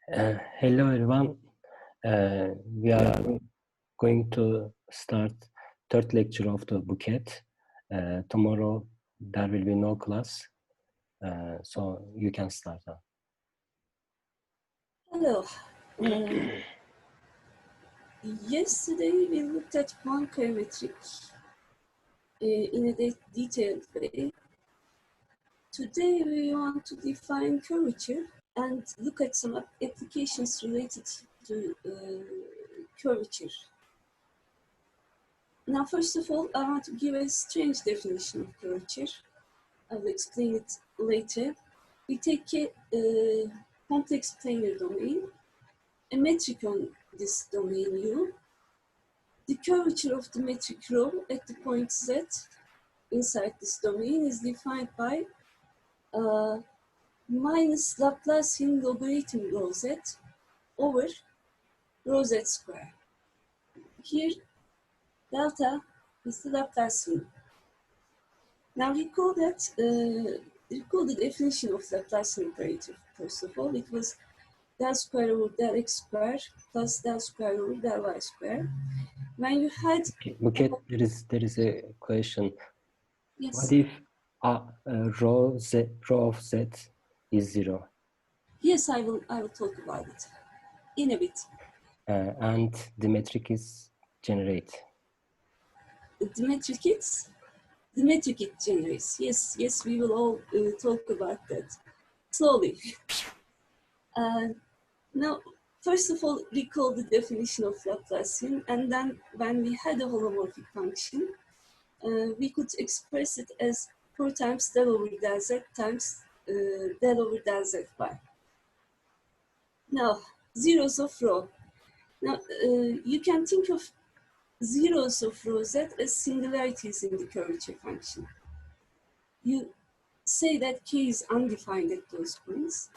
Hello everyone. We are going to start third lecture of the Buket. Tomorrow there will be no class, so you can start now. Hello. Yesterday we looked at one geometric in a detailed way. Today we want to define curvature and look at some applications related to curvature. Now, first of all, I want to give a strange definition of curvature. I will explain it later. We take a complex planar domain, a metric on this domain U. The curvature of the metric rho at the point Z inside this domain is defined by minus Laplacian logarithm rho Z over rho Z square. Here, delta is the Laplacian. Now recall the definition of Laplacian operator. First of all, it was del square over del x square plus del square over del y square. When you had Buket, there is a question. yes. What if rho of z is 0? Yes, I will talk about it in a bit. And the metric is generate. The metric it generates. Yes, we will all talk about that slowly. Now, first of all, recall the definition of Laplacian, and then when we had a holomorphic function, we could express it as 4 times del over del z times del over del zy. Now, zeros of rho. Now, you can think of zeros of rho z as singularities in the curvature function. You say that k is undefined at those points,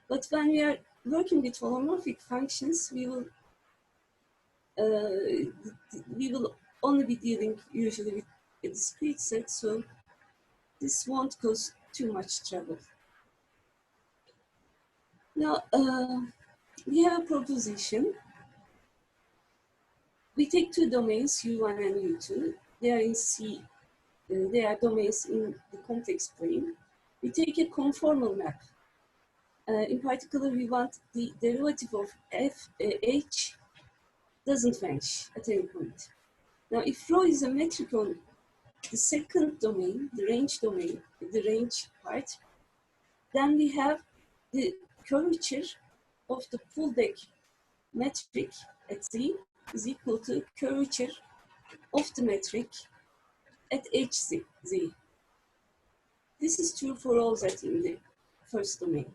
but when we are working with holomorphic functions, we will only be dealing usually with a discrete set, so this won't cause too much trouble. Now, we have a proposition. We take two domains, U1 and U2. They are in C. They are domains in the complex plane. We take a conformal map. In particular, we want the derivative of H doesn't vanish at any point. Now, if rho is a metric on the second domain, the range part, then we have the curvature of the pullback metric at Z is equal to curvature of the metric at HZ. This is true for all Z in the first domain.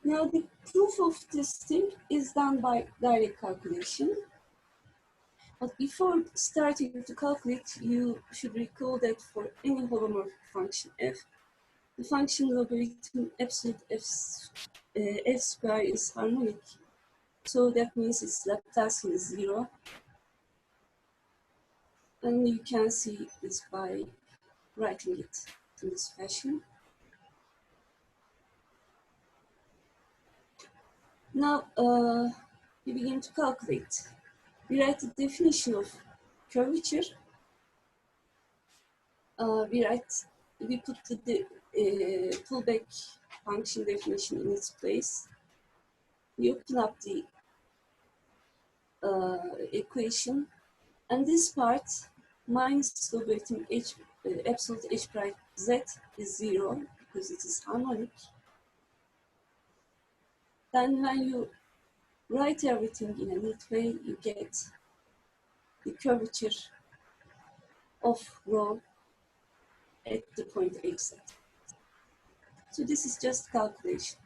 Now, the proof of this thing is done by direct calculation. But before starting to calculate, you should recall that for any holomorphic function f, the function logarithm absolute f square is harmonic. So that means its Laplacian is 0. And you can see this by writing it in this fashion. Now, we begin to calculate. We write the definition of curvature. We put the pullback function definition in its place. We open up the equation, and this part minus logarithm h absolute h prime z is 0 because it is harmonic. Then when you write everything in a neat way, you get the curvature of rho at the point hz. So this is just calculation.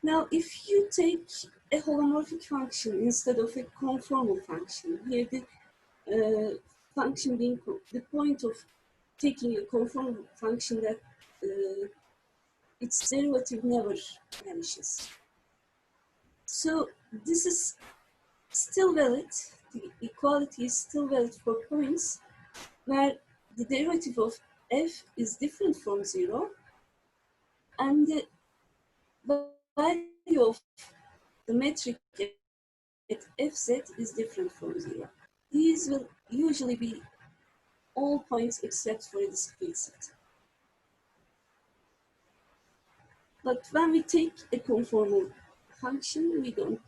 Now, if you take a holomorphic function instead of a conformal function, here the function being the point of taking a conformal function that its derivative never vanishes. So this is still valid. The equality is still valid for points where the derivative of f is different from 0, and the value of the metric at fz is different from 0. These will usually be all points except for a discrete set. But when we take a conformal function, we don't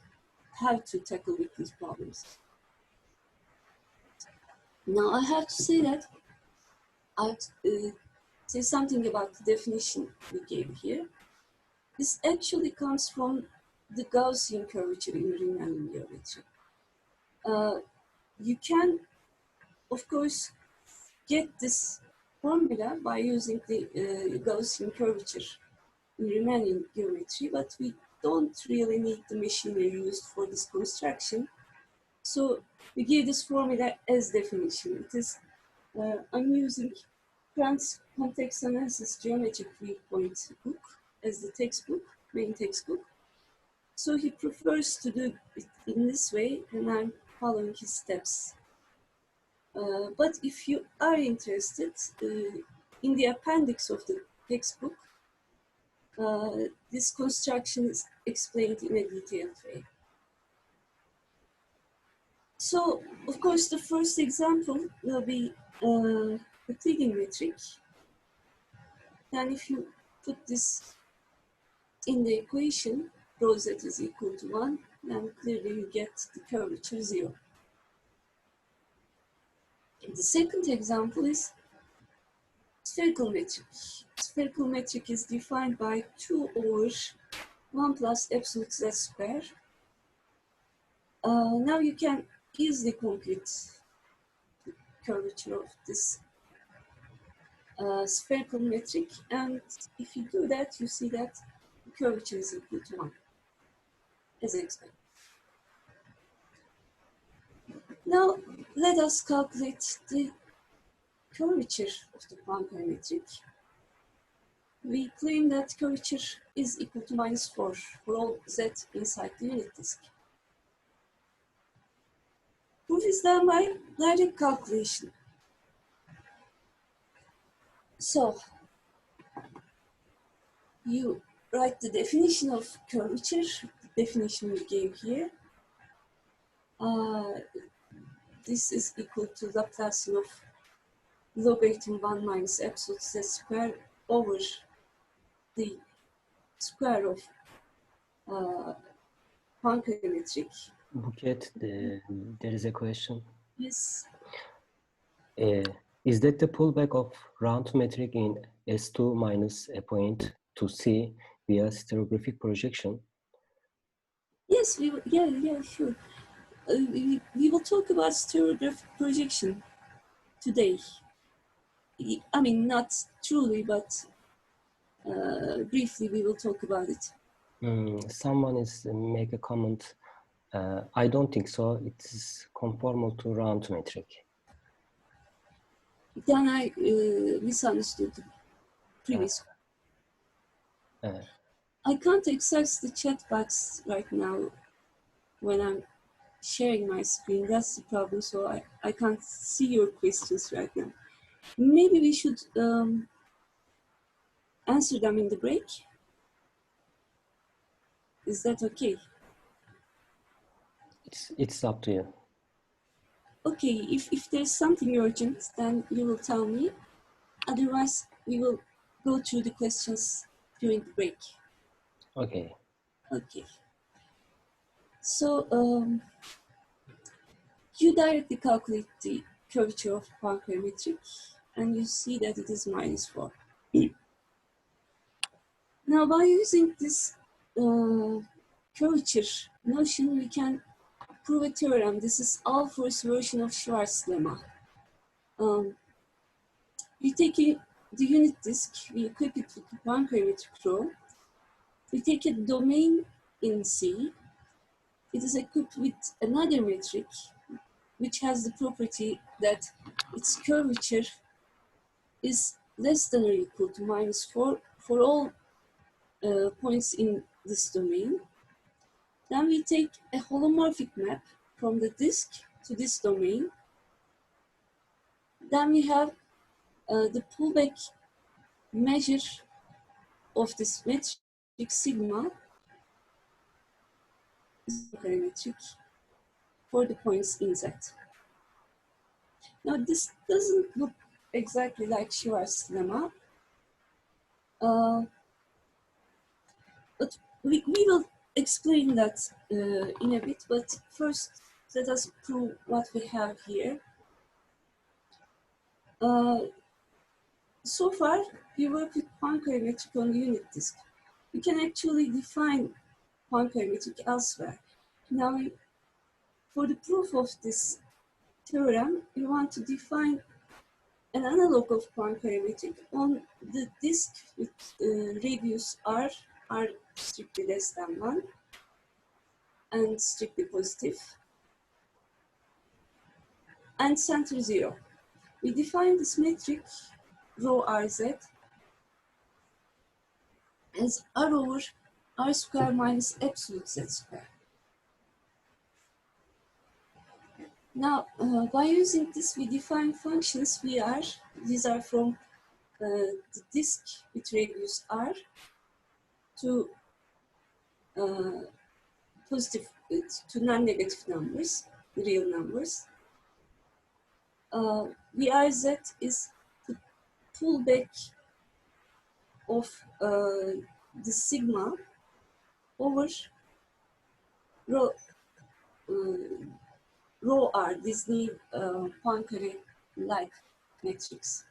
have to tackle with these problems. Now I have to say that I'll say something about the definition we gave here. This actually comes from the Gaussian curvature in Riemann geometry. You can, of course, get this formula by using the Gaussian curvature in Riemann geometry, but we don't really need the machinery used for this construction. So we give this formula as definition. It is, I'm using Grant's Context Analysis Geometric Viewpoint book as the textbook, main textbook. So he prefers to do it in this way, and I'm following his steps. But if you are interested, in the appendix of the textbook, this construction is explained in a detailed way. So, of course, the first example will be Euclidean metric. Then if you put this in the equation, rho z is equal to 1, then clearly you get the curvature 0. And the second example is spherical metric. Spherical metric is defined by 2 over 1 plus absolute z square. Now you can easily compute the curvature of this spherical metric, and if you do that, you see that the curvature is equal to 1, as expected. Now, let us calculate the curvature of the Palmar metric. We claim that curvature is equal to -4 for all z inside the unit disk. Proof is done by direct calculation. So, you write the definition of curvature, the definition we gave here. This is equal to Laplacian of logarithm 1 minus absolute z square over the square of Palmar metric. Buket, there is a question. Yes. Is that the pullback of round metric in S2 minus a point to C via stereographic projection? Yes, yeah, sure. We will talk about stereographic projection today. I mean, not truly, but briefly we will talk about it. Someone is make a comment. I don't think so. It is conformal to round metric. Then I misunderstood the previous. I can't access the chat box right now when I'm sharing my screen. That's the problem. So I can't see your questions right now. Maybe we should answer them in the break. Is that okay? It's up to you. Okay, if there's something urgent, then you will tell me. Otherwise, we will go through the questions during the break. Okay. Okay. So you directly calculate the curvature of Palmar metric, and you see that it is -4. Now, by using this curvature notion, we can prove a theorem. This is Alfor's version of Schwarz's lemma. We take the unit disk, we equip it with the Palmar metric rho. We take a domain in C. It is equipped with another metric, which has the property that its curvature is less than or equal to -4 for all points in this domain. Then we take a holomorphic map from the disk to this domain. Then we have the pullback measure of this metric sigma. parametric for the points in Z. Now this doesn't look exactly like Schwarz lemma, but we will explain that in a bit, but first let us prove what we have here. So far, we work with point parametric on the unit disk. We can actually define point parametric elsewhere. Now, for the proof of this theorem, we want to define an analog of point parametric on the disk with radius r strictly less than 1, and strictly positive, and center 0. We define this metric rho rz as r over r square minus absolute z square. Now, by using this, we define functions Vr. These are from the disk with radius r to positive, to non-negative numbers, real numbers. Vrz is the pullback of the sigma over rho r, this new Poincare-like matrix.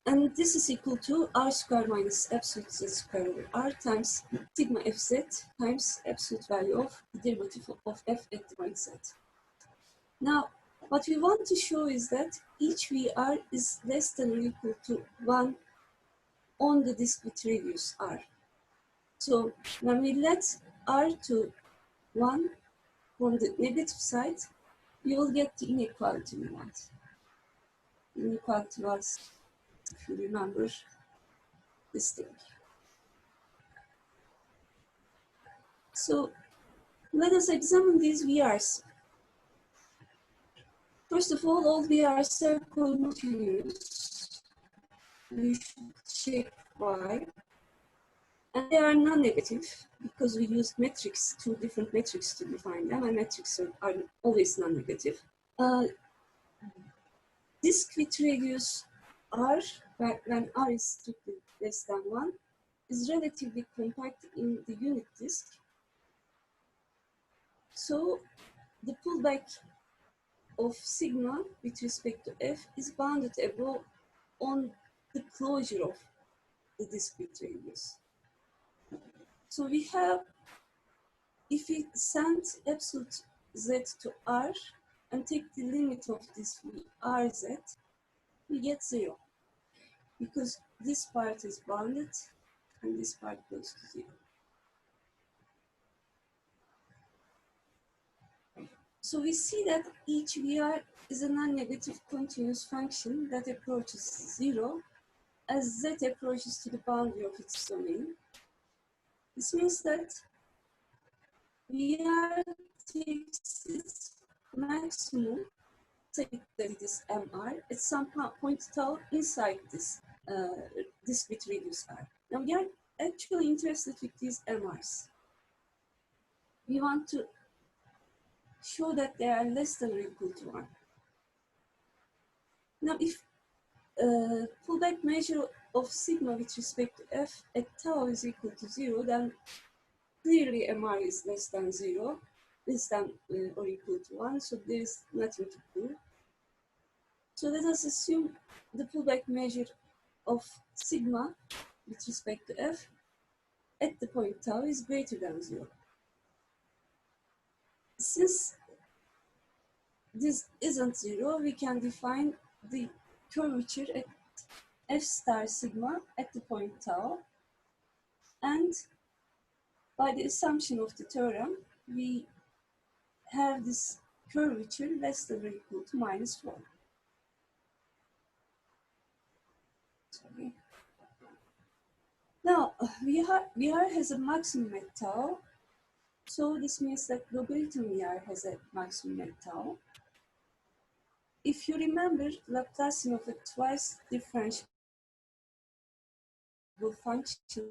And this is equal to r square minus absolute z square over r times sigma fz times absolute value of the derivative of f at the point z. Now, what we want to show is that each Vr is less than or equal to 1 on the disk with radius r. So when we let r to 1 from the negative side, you will get the inequality we want. The inequality was, if you remember, this thing. So let us examine these VRs. First of all VRs are continuous. We should check why. And they are non-negative because we used metrics, 2 different metrics to define them, and metrics are always non-negative. Disk with radius r, when r is strictly less than 1, is relatively compact in the unit disk. So the pullback of sigma with respect to f is bounded above on the closure of the disk with radius. So we have, if we send absolute z to r and take the limit of this rz, we get 0. Because this part is bounded and this part goes to 0. So we see that each VR is a non-negative continuous function that approaches 0 as z approaches to the boundary of its domain. This means that VR takes its maximum, say that it is MR, at some point tau inside this disk with radius R. Now we are actually interested with these MRs. We want to show that they are less than or equal to 1. Now if pullback measure of sigma with respect to f at tau is equal to 0, then clearly MR is less than 0, less than or equal to 1, so there is nothing to prove. So let us assume the pullback measure of sigma with respect to f at the point tau is greater than 0. Since this isn't 0, we can define the curvature at f star sigma at the point tau, and by the assumption of the theorem, we have this curvature less than or equal to -4. Sorry. Now, VR has a maximum at tau, so this means that logarithm VR has a maximum at tau. If you remember, Laplacian of a twice differential function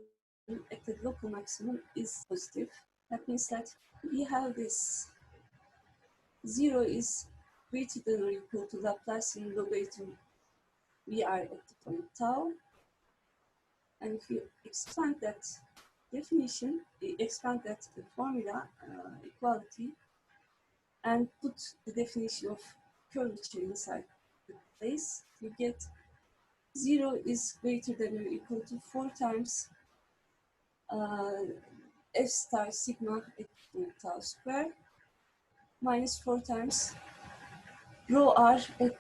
at the local maximum is positive. That means that we have this 0 is greater than or equal to Laplacian logarithm VR at the point tau. And if you expand that definition, expand that formula, equality, and put the definition of curvature inside the place, you get 0 is greater than or equal to 4 times f star sigma at tau square minus 4 times rho r at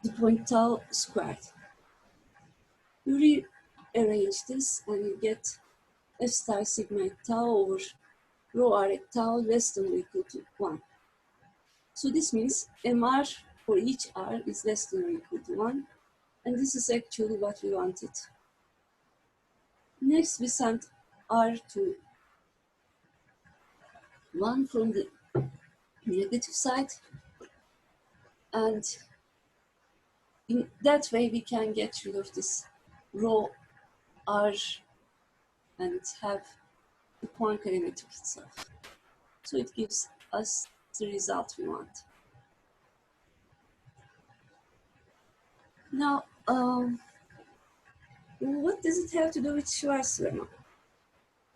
the point tau squared. You rearrange this and you get f star sigma at tau over rho r at tau less than or equal to 1. So this means mr for each r is less than or equal to 1, and this is actually what we wanted. Next, we send r to 1 from the negative side, and in that way we can get rid of this rho r and have the Poincare metric itself. So it gives us the result we want. Now, what does it have to do with Schwarz lemma?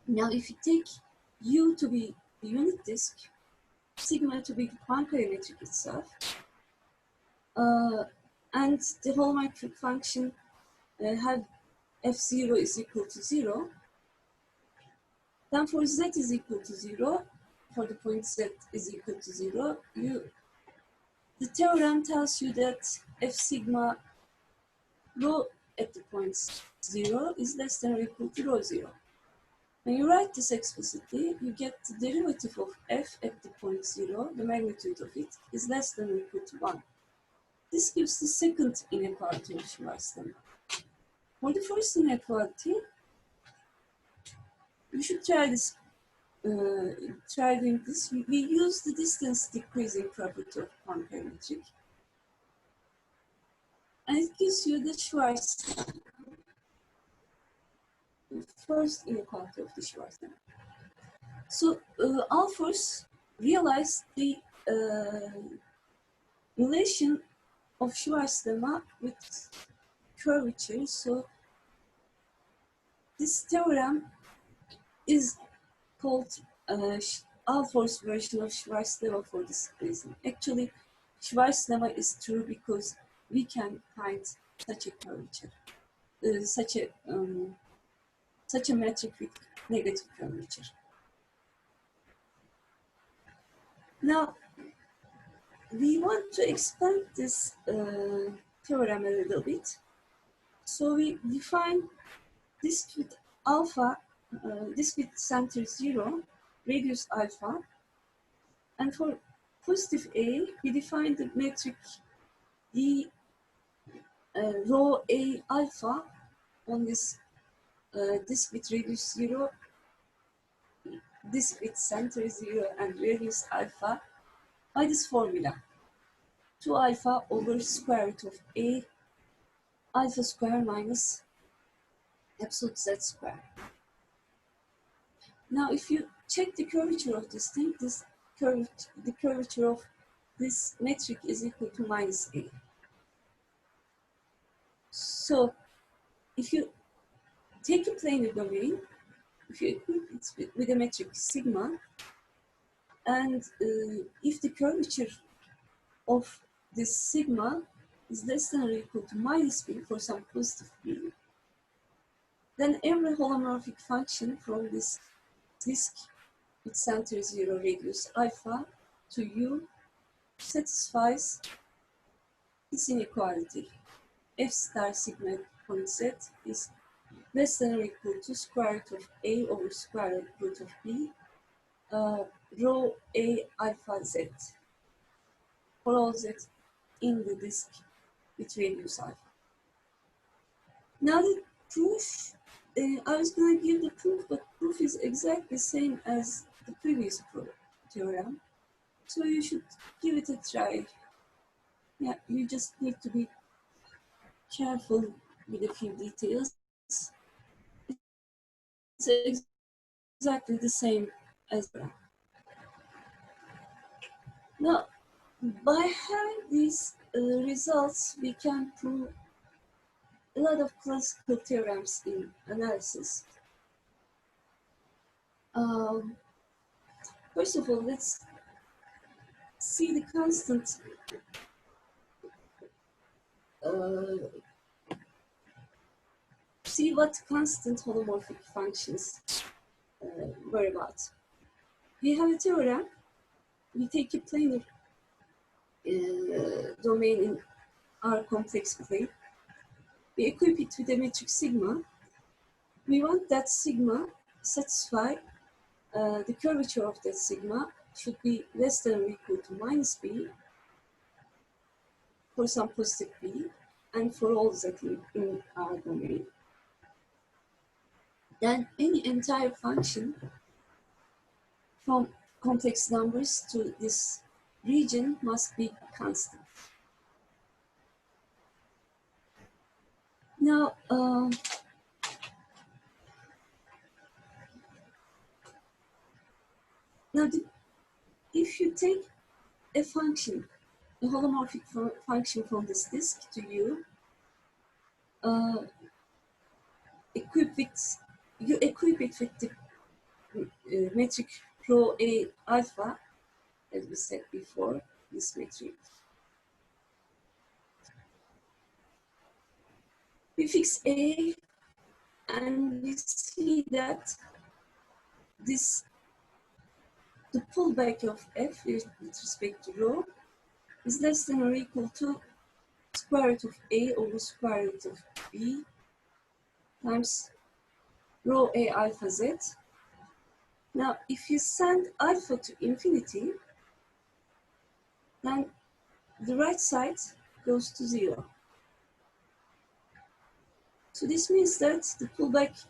Now, if you take U to be the unit disk, sigma to be the Poincare metric itself, and the holomorphic function have f0 is equal to 0, then for z is equal to 0, for the point z is equal to 0, the theorem tells you that f sigma rho at the point 0 is less than or equal to rho 0. When you write this explicitly, you get the derivative of f at the point 0, the magnitude of it, is less than or equal to 1. This gives the second inequality of Schwarz lemma. For the first inequality, you should try this. Try doing this. We use the distance decreasing property of Poincare metric, and it gives you the Schwarz lemma, the first inequality of the Schwarz lemma. So I'll first realize the relation of Schwarz lemma with curvature. So this theorem is called Alfor's version of Schwarz lemma for this reason. Actually, Schwarz lemma is true because we can find such a curvature, such a metric with negative curvature. Now, we want to expand this theorem a little bit. So we define this with alpha, this with center 0, radius alpha. And for positive A, we define the metric D rho A alpha on this disk with radius 0, disk with center 0 and radius alpha by this formula. 2 alpha over square root of A alpha square minus absolute Z square. Now, if you check the curvature of this thing, the curvature of this metric is equal to minus A. So, if you take a planar domain, if you equip it with a metric sigma, and if the curvature of this sigma is less than or equal to minus B for some positive B, then every holomorphic function from this disk with center 0 radius alpha to U satisfies this inequality. F star sigma point Z is less than or equal to square root of A over square root of B rho A alpha Z for all Z in the disk with radius alpha. Now the proof, I was going to give the proof, but proof is exactly the same as the previous theorem. So you should give it a try. Yeah, you just need to be careful with a few details. exactly the same as that. Now, by having these results, we can prove a lot of classical theorems in analysis. First of all, let's see the constant. See what constant holomorphic functions were about. We have a theorem. We take a planar domain in our complex plane. We equip it with a metric sigma. We want that sigma satisfy the curvature of that sigma should be less than or equal to minus b for some positive b and for all z in our domain. Then any entire function from complex numbers to this region must be constant. Now, if you take a function, a holomorphic function from this disk to you, you equip it with the metric rho a alpha, as we said before, this metric. We fix a, and we see that the pullback of f with respect to rho is less than or equal to square root of a over square root of b times rho a alpha z. Now, if you send alpha to infinity, then the right side goes to 0. So this means that the pullback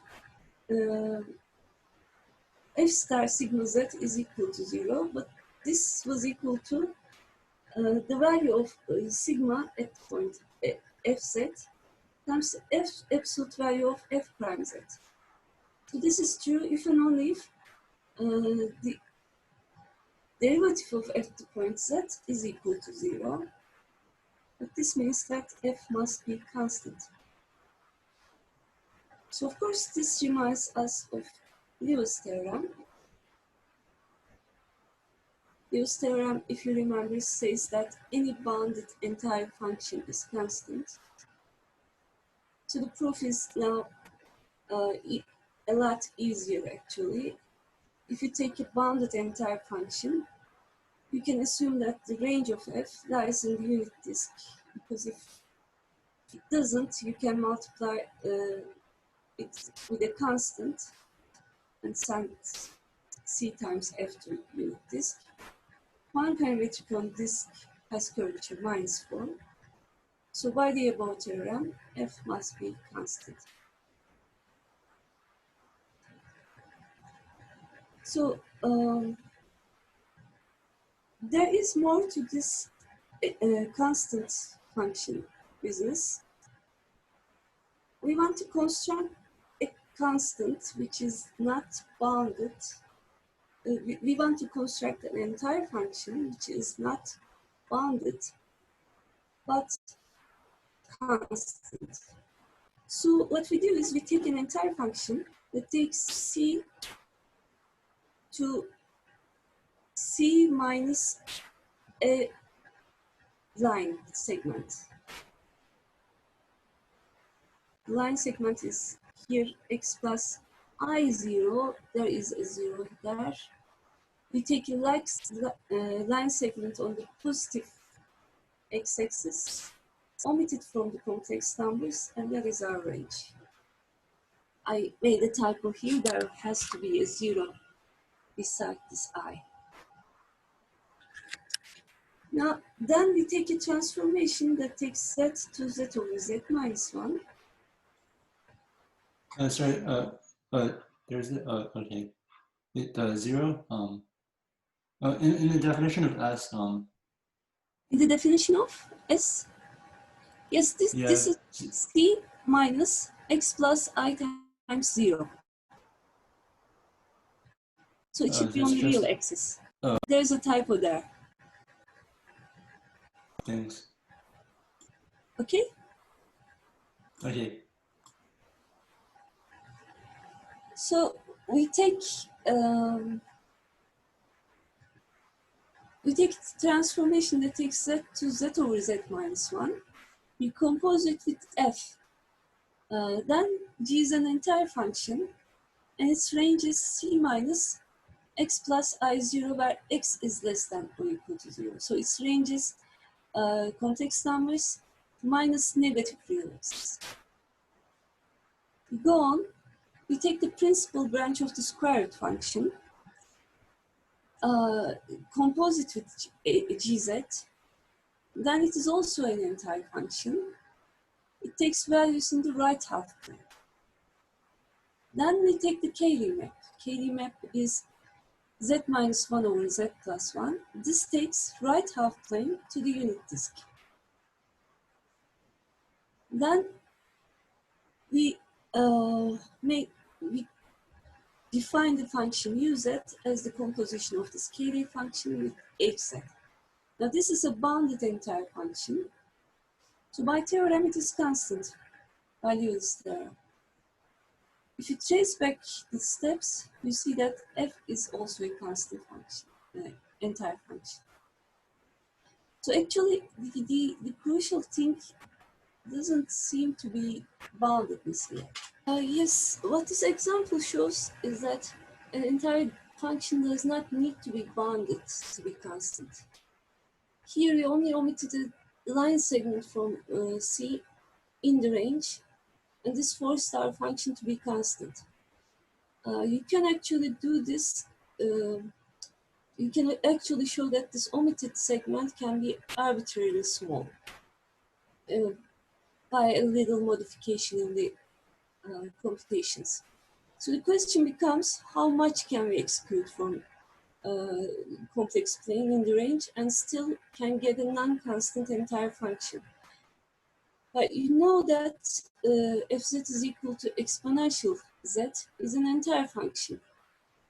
f star sigma z is equal to 0, but this was equal to the value of sigma at the point fz times f absolute value of f prime z. So this is true if and only if the derivative of f at the point z is equal to 0. But this means that f must be constant. So of course this reminds us of Lewis' theorem. Lewis' theorem, if you remember, says that any bounded entire function is constant. So the proof is now a lot easier actually. If you take a bounded entire function, you can assume that the range of f lies in the unit disk, because if it doesn't, you can multiply it with a constant and send c times f to unit disk. One parametric on disk has curvature -4. So by the above theorem, f must be constant. So there is more to this constant function business. We want to construct a constant which is not bounded. We want to construct an entire function which is not bounded, but constant. So what we do is we take an entire function that takes c to c minus a line segment. The line segment is here x plus I0, there is a 0 there. We take a line segment on the positive x-axis, omit it from the complex numbers, and that is our range. I made a typo here, there has to be a 0 beside this I. Now, then we take a transformation that takes z to z over z minus 1. Sorry, there's okay. The 0. In the definition of S. In the definition of S, yes, this is c minus x plus I times 0. So it should be on the real axis. There's a typo there. Thanks. Okay? Okay. So we take transformation that takes z to z over z minus 1. We compose it with f. Then g is an entire function, and its range is c minus x plus I0, where x is less than or equal to 0. So its range is complex numbers minus negative real axis. We go on. We take the principal branch of the square root function, compose it with gz. Then it is also an entire function. It takes values in the right half plane. Then we take the KD map. KD map is z minus 1 over z plus 1. This takes right half plane to the unit disk. Then we define the function uz as the composition of this KD function with hz. Now this is a bounded entire function. So by theorem it is constant by Lewis' theorem. If you trace back the steps, you see that f is also a constant function, entire function. So actually, the crucial thing doesn't seem to be boundedness here. Yes, what this example shows is that an entire function does not need to be bounded to be constant. Here we only omitted a line segment from C in the range, and this forced our function to be constant. You can actually do this. You can actually show that this omitted segment can be arbitrarily small by a little modification in the computations. So the question becomes, how much can we exclude from complex plane in the range and still can get a non-constant entire function? But you know that fz is equal to exponential z is an entire function.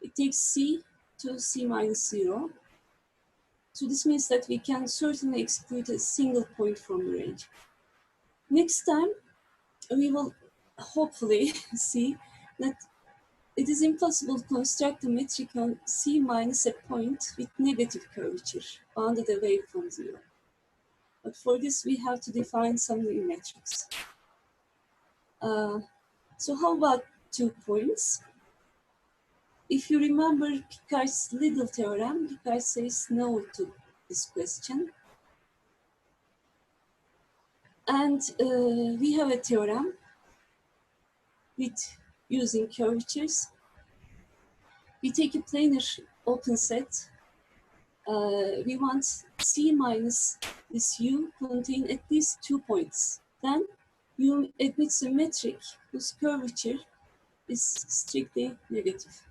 It takes c to c minus 0. So this means that we can certainly exclude a single point from the range. Next time, we will hopefully see that it is impossible to construct a metric on c minus a point with negative curvature, bounded away from 0. But for this, we have to define some new metrics. So how about 2 points? If you remember Picard's Little theorem, Picard says no to this question. And we have a theorem with using curvatures. We take a planar open set. We want C minus this U contain at least 2 points. Then U admits a metric whose curvature is strictly negative.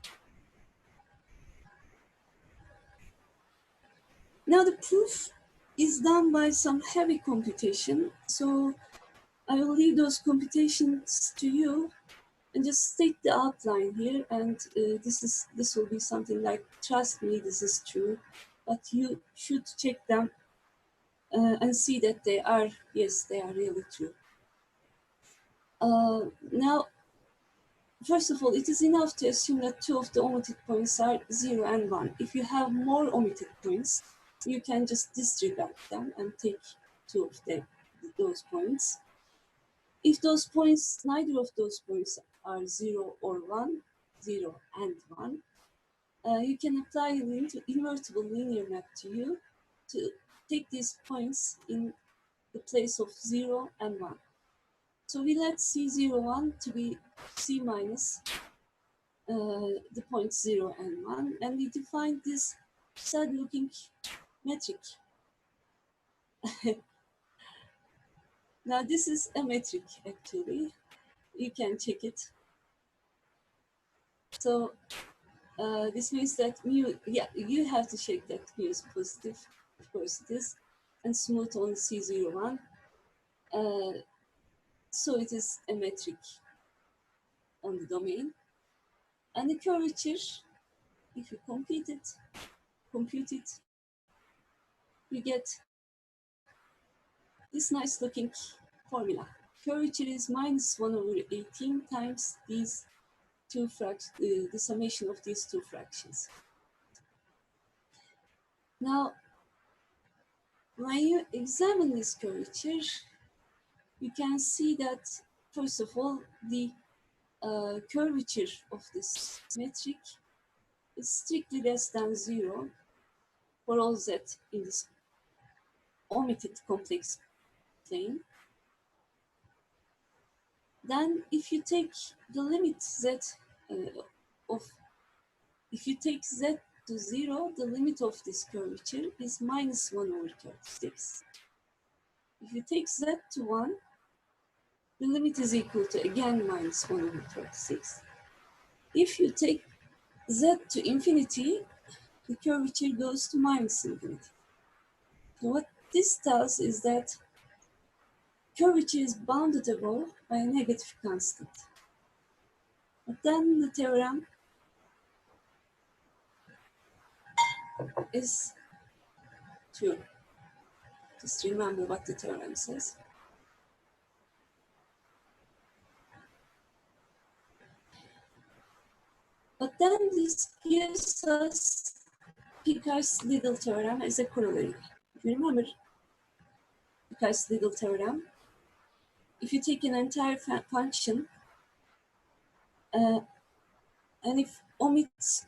Now the proof is done by some heavy computation. So I will leave those computations to you and just state the outline here. And this will be something like, trust me, this is true, but you should check them and see that they are, yes, they are really true. Now, first of all, it is enough to assume that 2 of the omitted points are 0 and 1. If you have more omitted points, you can just disregard them and take 2 of those points. If those points, neither of those points are 0 or 1, 0 and 1, you can apply an invertible linear map to U to take these points in the place of 0 and 1. So we let C01 to be C minus the points 0 and 1, and we define this sad-looking metric. Now this is a metric actually. You can check it. So this means that mu, yeah, you have to check that mu is positive. Of course it is, and smooth on C01. So it is a metric on the domain. And the curvature if you compute it, you get this nice looking formula. Curvature is -1/18 times these two the summation of these two fractions. Now, when you examine this curvature, you can see that, first of all, the curvature of this metric is strictly less than 0 for all z in this omitted complex plane. Then, if you take the limit z if you take z to 0, the limit of this curvature is -1/36. If you take z to 1, the limit is equal to, again, -1/36. If you take z to infinity, the curvature goes to -infinity. So what this tells is that curvature is boundable by a negative constant. But then the theorem is true. Just remember what the theorem says. But then this gives us Picard's Little theorem as a corollary. If you remember Picard's Little theorem, if you take an entire function and if omits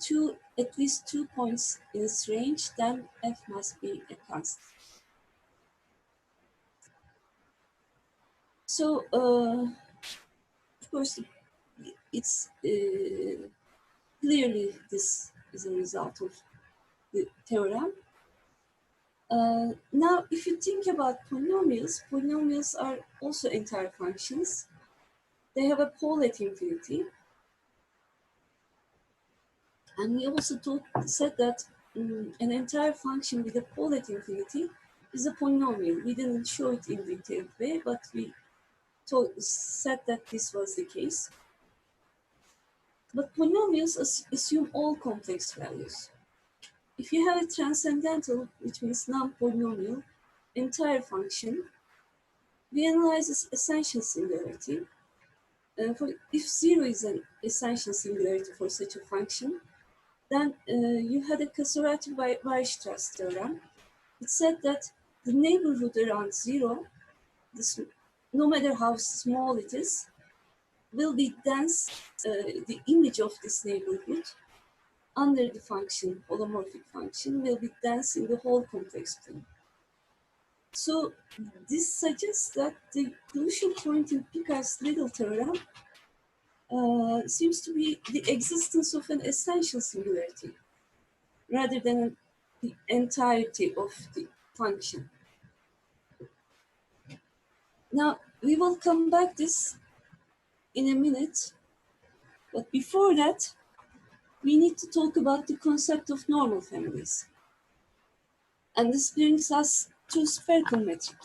at least two points in its range, then f must be a constant. So, of course, it's clearly this is a result of the theorem. Now, if you think about polynomials are also entire functions. They have a pole at infinity. And we also said that an entire function with a pole at infinity is a polynomial. We didn't show it in detailed way, but we said that this was the case. But polynomials assume all complex values. If you have a transcendental, which means non-polynomial, entire function, we analyze this essential singularity. If 0 is an essential singularity for such a function, then you had a Casorati-Weierstrass theorem. It said that the neighborhood around 0, no matter how small it is, will be dense. The image of this neighborhood under the function, holomorphic function, will be dense in the whole complex plane. So this suggests that the crucial point in Picard's Little theorem seems to be the existence of an essential singularity rather than the entirety of the function. Now, we will come back this in a minute, but before that, we need to talk about the concept of normal families. And this brings us to spherical metric.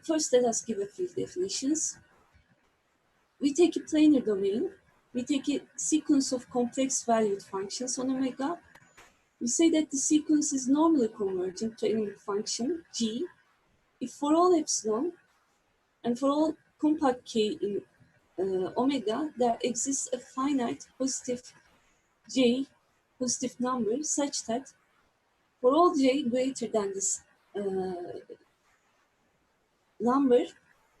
First, let us give a few definitions. We take a planar domain. We take a sequence of complex valued functions on omega. We say that the sequence is normally convergent to any function, g, if for all epsilon and for all compact k in omega, there exists a finite positive j, positive number, such that for all j greater than this number,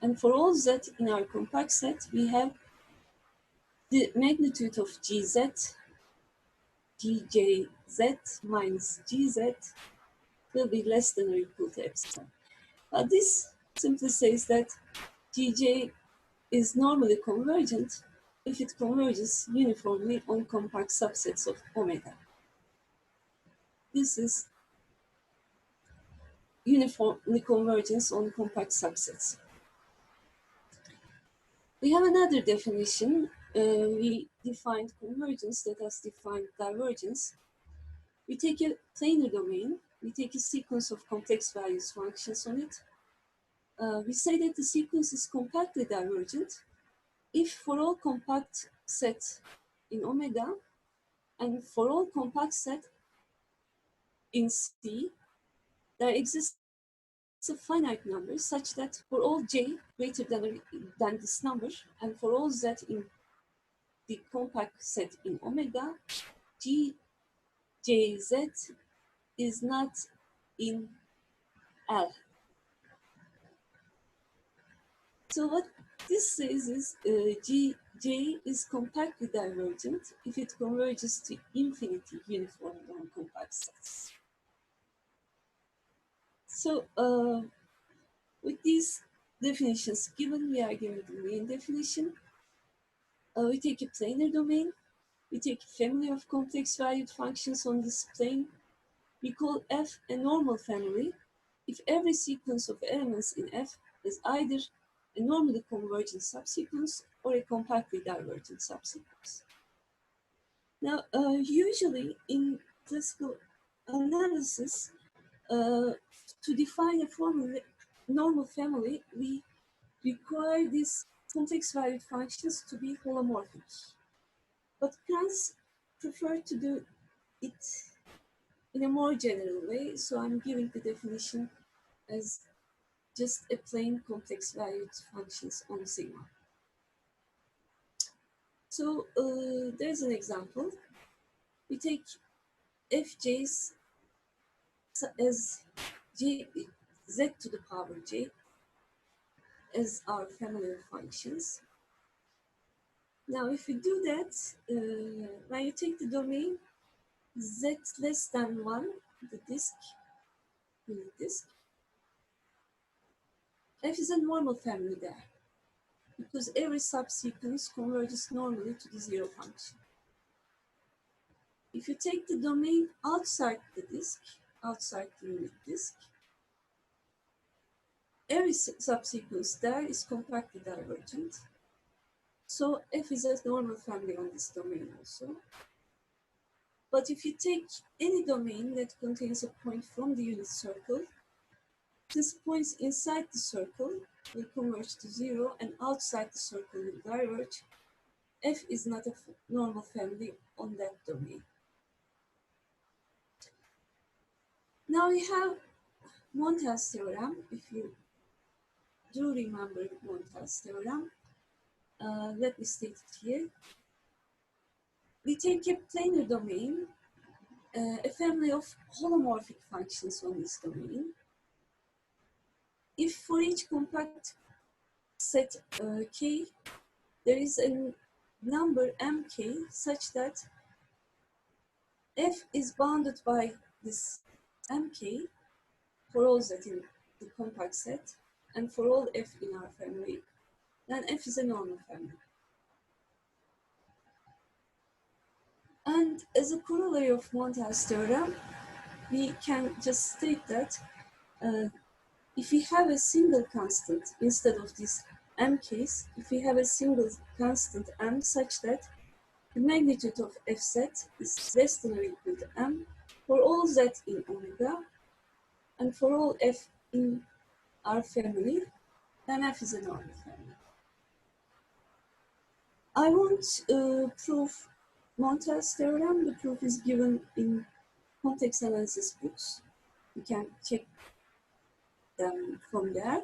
and for all z in our compact set, we have the magnitude of gz, gjz minus gz will be less than or equal to epsilon. This simply says that Gj is normally convergent if it converges uniformly on compact subsets of omega. This is uniformly convergence on compact subsets. We have another definition. We defined convergence, let us define divergence. We take a planar domain, we take a sequence of complex values functions on it. We say that the sequence is compactly divergent if for all compact sets in omega, And for all compact set in C, there exists a finite number such that for all j greater than this number, and for all z in the compact set in omega, GJZ is not in L. So what this says is J is compactly divergent if it converges to infinity uniform non-compact sets. So with these definitions given, we are given the main definition. We take a planar domain. We take a family of complex valued functions on this plane. We call F a normal family if every sequence of elements in F is either a normally convergent subsequence or a compactly divergent subsequence. Now, usually in classical analysis, to define a normal family, we require these complex valued functions to be holomorphic. But Kant preferred to do it in a more general way, so I'm giving the definition as just a plain complex valued functions on sigma. So there's an example. We take fj's as j, z to the power j as our family of functions. Now, if we do that, when you take the domain z less than 1, the disk, unit disk, f is a normal family there, because every subsequence converges normally to the zero function. If you take the domain outside the disk, outside the unit disk, every subsequence there is compactly divergent. So f is a normal family on this domain also. But if you take any domain that contains a point from the unit circle, since points inside the circle will converge to zero and outside the circle will diverge, f is not a normal family on that domain. Now we have Montage Theorem. If you do remember Montage Theorem, let me state it here. We take a planar domain, a family of holomorphic functions on this domain. If for each compact set K, there is a number mk such that f is bounded by this mk for all z in the compact set and for all f in our family, then f is a normal family. And as a corollary of Montage theorem, we can just state that if we have a single constant instead of this m case, if we have a single constant m such that the magnitude of fz is less than or equal to m for all z in omega and for all f in our family, then f is a normal family. I won't prove Montage theorem. The proof is given in context analysis books. You can check them from there.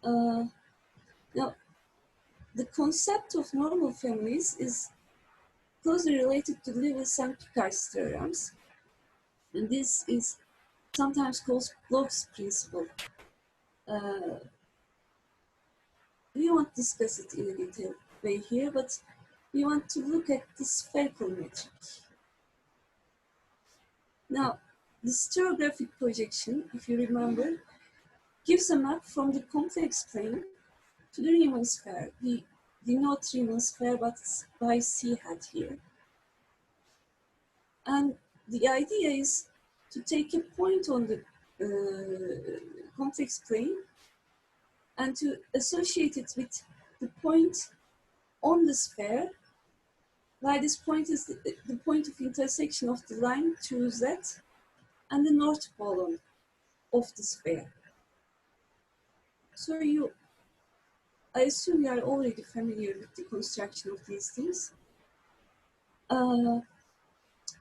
Now, the concept of normal families is closely related to Lewis and Picard's theorems, and this is sometimes called Bloch's principle. We won't discuss it in a detailed way here, but we want to look at the spherical metric. Now, the stereographic projection, if you remember, gives a map from the complex plane to the Riemann sphere. We denote Riemann sphere but by C hat here. And the idea is to take a point on the complex plane and to associate it with the point on the sphere, where this point is the point of intersection of the line through Z and the north pole of the sphere. So I assume you are already familiar with the construction of these things.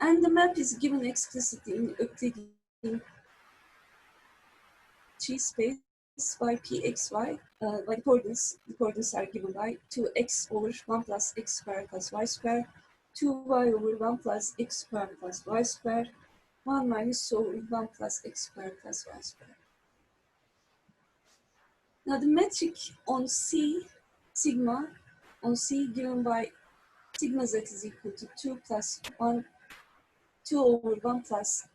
And the map is given explicitly in Euclidean tree space by pxy, by the coordinates are given by 2x over 1 plus x squared plus y squared, 2y over 1 plus x squared plus y squared, 1 minus over 1 plus x squared plus y squared. Now the metric on C, sigma on C given by sigma z is equal to 2 plus 1, 2 over 1 plus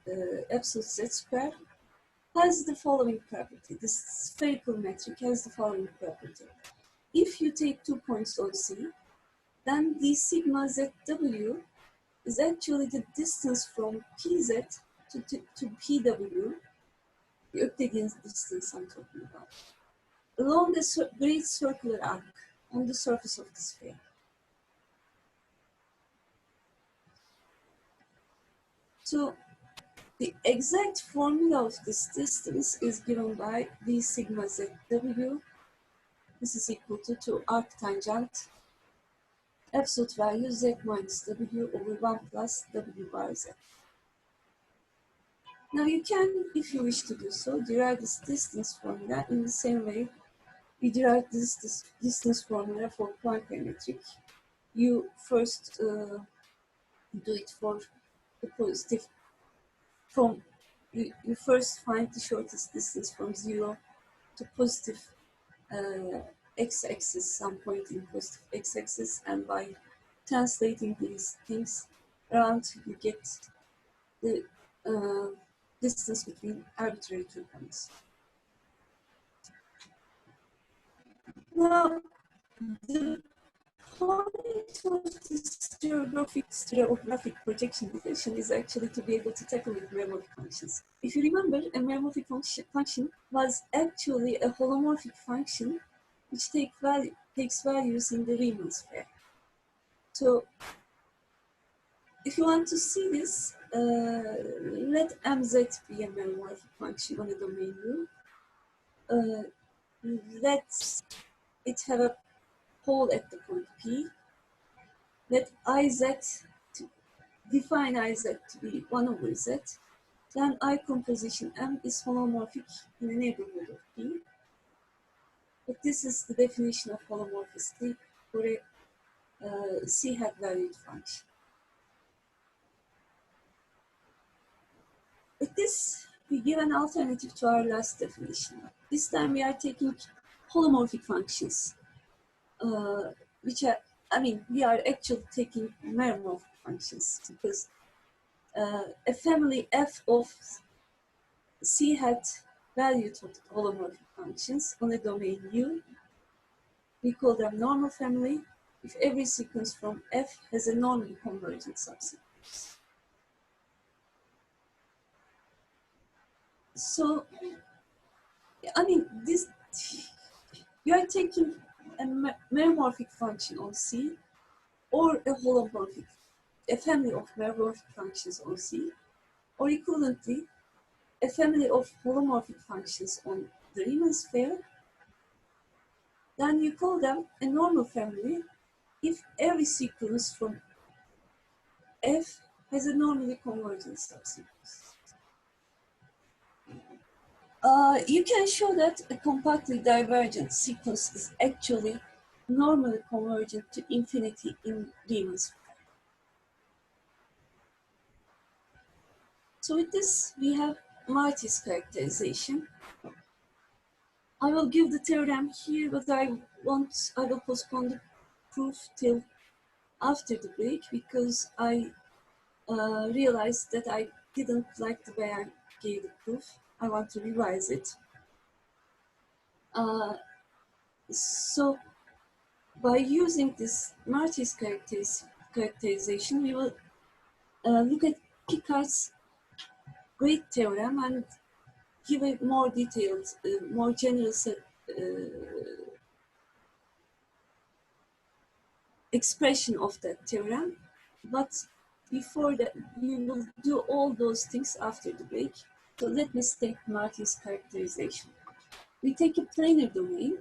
epsilon z squared has the following property. This spherical metric has the following property. If you take 2 points on C, then the sigma zw is actually the distance from pz to pw, the Euclidean distance I'm talking about, along a great circular arc on the surface of the sphere. So the exact formula of this distance is given by d sigma zw. This is equal to arc tangent absolute value z minus w over 1 plus w bar z. Now you can, if you wish to do so, derive this distance formula in the same way we derive this distance formula for Poincare metric. You first do it for the positive from, you first find the shortest distance from 0 to positive x-axis, some point in positive x-axis, and by translating these things around, you get the distance between arbitrary 2 points. Now, the point of this stereographic projection definition is actually to be able to tackle with meromorphic functions. If you remember, a meromorphic function was actually a holomorphic function which takes values in the Riemann sphere. So, if you want to see this, let mz be a meromorphic function on a domain U. Let it have a pole at the point P. Let Iz define Iz to be 1 over Z. Then I composition M is holomorphic in the neighborhood of P. But this is the definition of holomorphicity for a C hat valued function. With this, we give an alternative to our last definition. This time we are taking holomorphic functions, which are, we are actually taking meromorphic functions because a family F of C hat valued holomorphic functions on a domain U, we call them normal family if every sequence from F has a normally convergent subsequence. So, this, you are taking a meromorphic function on C or a family of meromorphic functions on C, or equivalently, a family of holomorphic functions on the Riemann sphere, then you call them a normal family if every sequence from F has a normally convergent subsequence. You can show that a compactly divergent sequence is actually normally convergent to infinity in Riemann sphere. So with this, we have Marty's characterization. I will give the theorem here, but I will postpone the proof till after the break because I realized that I didn't like the way I gave the proof. I want to revise it. So by using this Marty's characterization, we will look at Picard's great theorem and give a more detailed, more general expression of that theorem. But before that, we will do all those things after the break. So let me state Marty's characterization. We take a planar domain.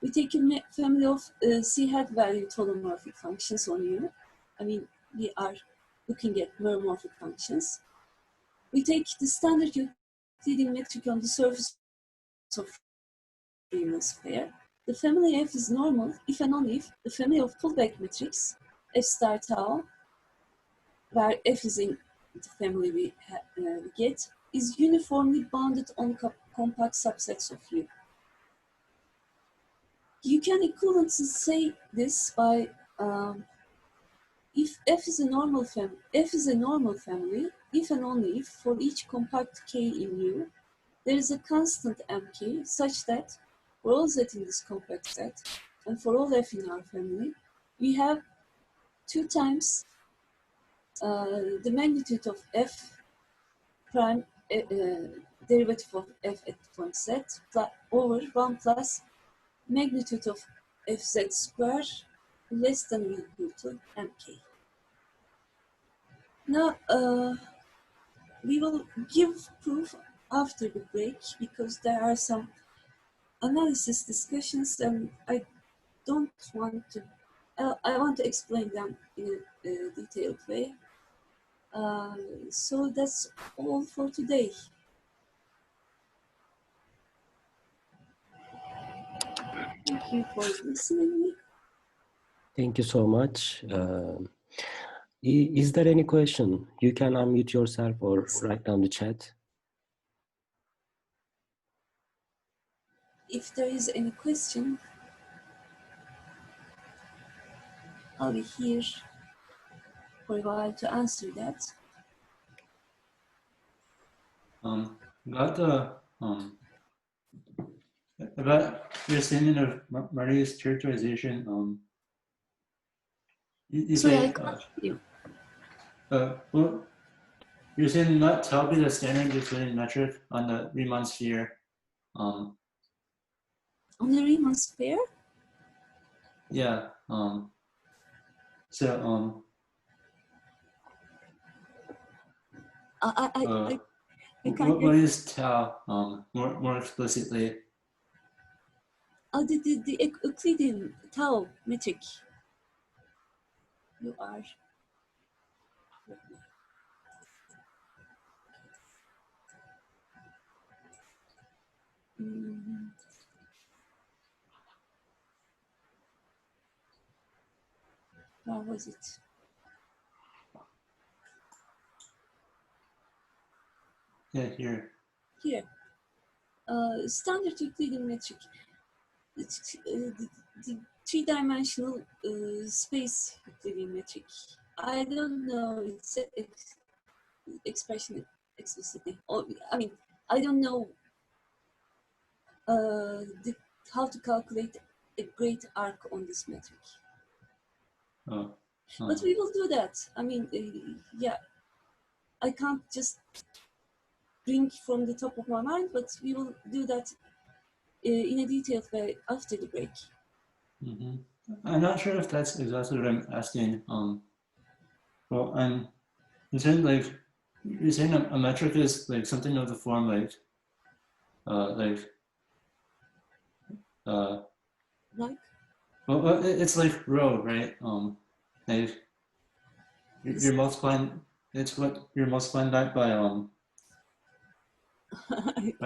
We take a family of C hat valued holomorphic functions on U. We are looking at meromorphic functions. We take the standard Euclidean metric on the surface of Riemann sphere. The family F is normal if and only if the family of pullback metrics F star tau, where F is in the family we get, is uniformly bounded on compact subsets of U. You can equivalently say this by if F is a normal family, if and only if for each compact K in U, there is a constant Mk such that for all Z in this compact set and for all F in our family, we have 2 times the magnitude of F prime derivative of F at point Z over 1 plus magnitude of Fz square less than or equal to Mk. Now, we will give proof after the break because there are some analysis discussions and I don't want to, I want to explain them in a detailed way. So that's all for today. Thank you for listening. Thank you so much. Is there any question? You can unmute yourself or write down the chat. If there is any question, I'll be here for a while to answer that. About your statement of Maria's characterization, you Sorry, say, I can't hear you. well, you're saying not tau be the standard Euclidean metric on the Riemann sphere. On the Riemann sphere? Yeah. So I can't what is tau more explicitly? The Euclidean tau metric. You are. Where was it? Yeah, here. Here. Standard Euclidean metric. The three-dimensional space Euclidean metric. I don't know its expression explicitly. Or, I mean, I don't know how to calculate a great arc on this metric. But we will do that. I mean, yeah, I can't just bring from the top of my mind, but we will do that in a detailed way after the break. Mm-hmm. I'm not sure if that's exactly what I'm asking. Well, you're saying a metric is like something of the form like. Well, it's like rho, right? Like you're multiplying. It's what you're multiplying that by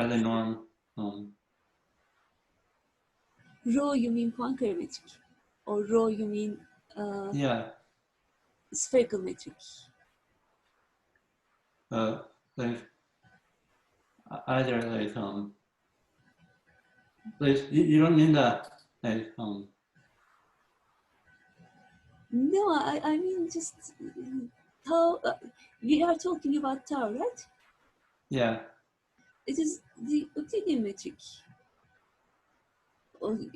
the norm. Rho, you mean Poincare metric, or rho, you mean yeah, spherical metric. Like either like you don't mean that like No, I mean just tau. We are talking about tau, right? Yeah. It is the Euclidean metric on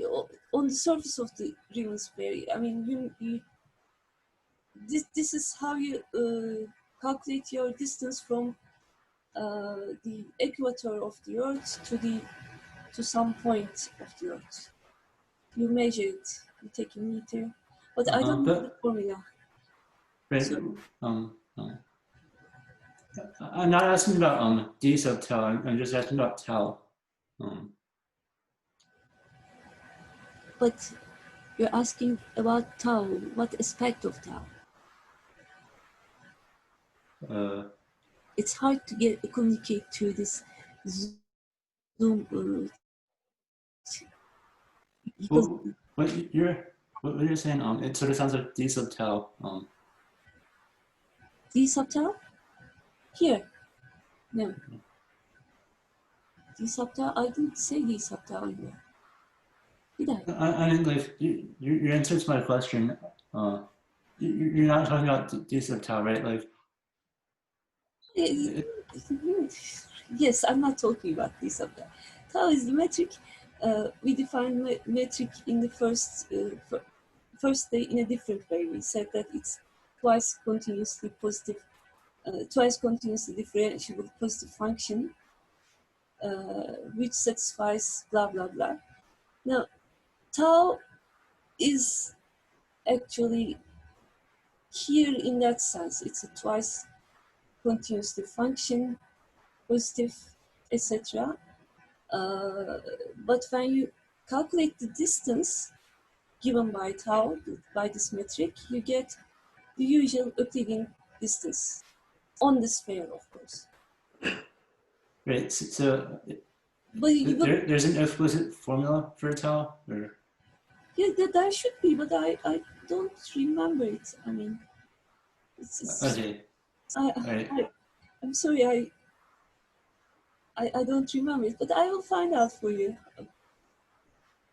the surface of the Riemann sphere. I mean, this is how you calculate your distance from the equator of the Earth to some point of the Earth. You measure it. You take a meter, but I don't know the formula. Right. So, I'm not asking about d sub tau. I'm just asking about tau. But you're asking about tau. What aspect of tau? It's hard to communicate through this Zoom. What you're saying, it sort of sounds like d sub tau. D sub tau? Here. No. D sub tau? I didn't say D sub tau here. Did I? I mean, like, your answer to my question, you're not talking about d sub tau, right? Like, yes, I'm not talking about D sub tau. Tau is the metric. We define metric in the first day in a different way. We said that it's twice continuously positive, twice continuously differentiable positive function, which satisfies blah blah blah. Now, tau is actually here in that sense. It's a twice continuously function, positive, etc. But when you calculate the distance given by tau, by this metric, you get the usual Euclidean distance on the sphere, of course. right. So But there's an explicit formula for tau, or? yeah, there should be, but I don't remember it. I mean, it's Okay. I'm sorry, I don't remember it, but I will find out for you.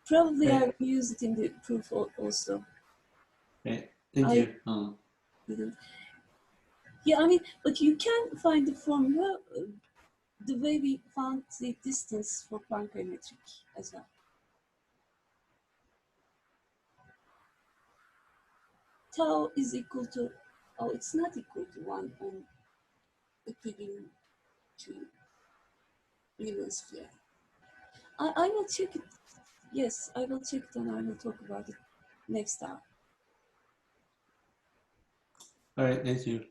Probably Right. I will use it in the proof also. Right. Thank you. Didn't. Yeah, I mean, but you can find the formula the way we found the distance for Poincare metric as well. Tau is equal to, oh, it's not equal to 1 on Euclidean to Riemann sphere. I will check it. Yes, I will check it and I will talk about it next time. All right, thank you.